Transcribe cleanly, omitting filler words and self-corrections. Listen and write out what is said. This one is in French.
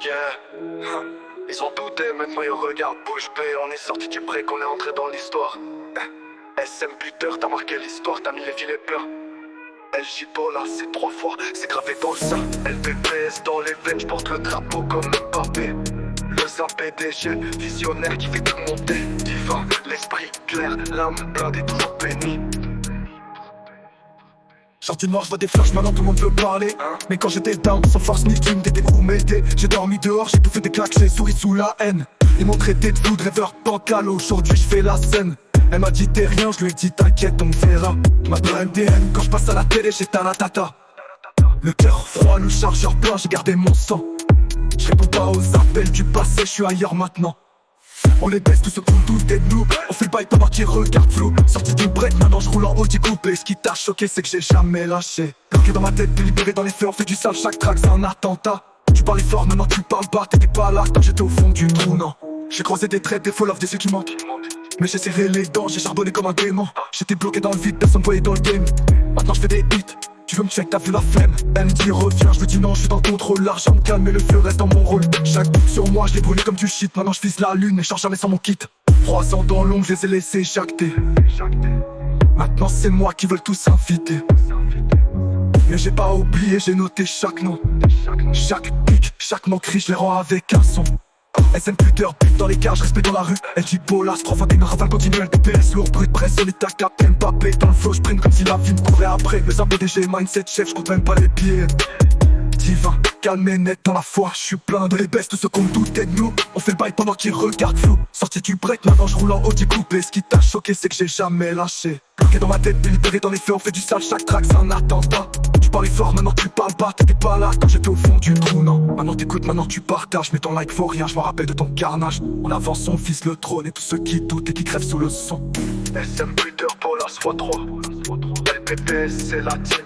Yeah. Ils ont douté, maintenant ils regardent bouche bée. On est sorti du break, on est entré dans l'histoire. SM buteur, t'as marqué l'histoire, t'as mis les filets pleins. LJ Bola, c'est 3 fois, c'est gravé dans le sang. LPPS dans les veines, j'porte le drapeau comme Mbappé. Le Zin PDG, visionnaire qui fait tout monter. Divin, l'esprit clair, l'âme blindée, toujours bénie. Sorti noir, je vois des flashs, maintenant tout le monde veut parler. Mais quand j'étais down, sans force ni thune, t'étais pour m'aider. J'ai dormi dehors, j'ai bouffé des claques, j'ai souri sous la haine. Ils m'ont traité de fou, de rêveur, bancal, aujourd'hui je fais la scène. Elle m'a dit t'es rien, je lui ai dit t'inquiète, on verra. Ma MDN, quand je passe à la télé, j'éteins la tata. Le cœur froid, le chargeur plein, j'ai gardé mon sang. Je réponds pas aux appels du passé, je suis ailleurs maintenant. On les baisse, tous ceux qui doutent de nous. On fait le bail, pas voir qui regarde flou. Sorti du break, maintenant je roule en Audi coupé. Ce qui t'a choqué, c'est que j'ai jamais lâché. Bloqué dans ma tête, délibéré dans les feux, on fait du sale, chaque track c'est un attentat. Tu parlais fort, maintenant tu parles pas, t'étais pas là quand j'étais au fond du trou, non. J'ai croisé des traits, des faux love, des ceux qui mentent. Mais j'ai serré les dents, j'ai charbonné comme un démon. J'étais bloqué dans le vide, personne me voyait dans le game. Maintenant je fais des hits, tu veux me check, t'as vu la flemme. Elle me dit reviens, je lui dis non, je suis dans le contrôle. L'argent me calme et le feu reste dans mon rôle. Chaque bout sur moi, je l'ai brûlé comme du shit. Maintenant je vise la lune et je sors jamais sans mon kit. 3 ans dans l'ombre, je les ai laissés jacter. Maintenant c'est moi qui veulent tous inviter. Mais j'ai pas oublié, j'ai noté chaque nom. Chaque pic, chaque mot cri, je les rends avec un son. SM Twitter, pute dans les cages, respect dans la rue. LJ Bola, 3 fois des rafales continuelles. DPS lourd, brut, presse, on est à cap. Mbappé dans le flow, j'prime comme si la vie me courait après. Le Zin PDG, mindset chef, j'compte même pas les pieds. Divin, calme et net dans la foi, j'suis plein de les baisses, tous ceux qu'on doutait de nous. On fait le bail pendant qu'ils regardent flou. Sorti du break, maintenant je roule en Audi coupé. Ce qui t'a choqué, c'est que j'ai jamais lâché. Bloqué dans ma tête, délibéré dans les feux, on fait du sale, chaque track c'est un attentat. Tu parlais fort, maintenant tu parles pas, t'étais pas là quand j'étais au fond du trou, non. Maintenant t'écoutes, maintenant tu partages, mets ton like faut rien, je me rappelle de ton carnage. On avance, on vise le trône et tous ceux qui doutent et qui crèvent sous le son. SM buteur pour la x3. LPPS c'est la team.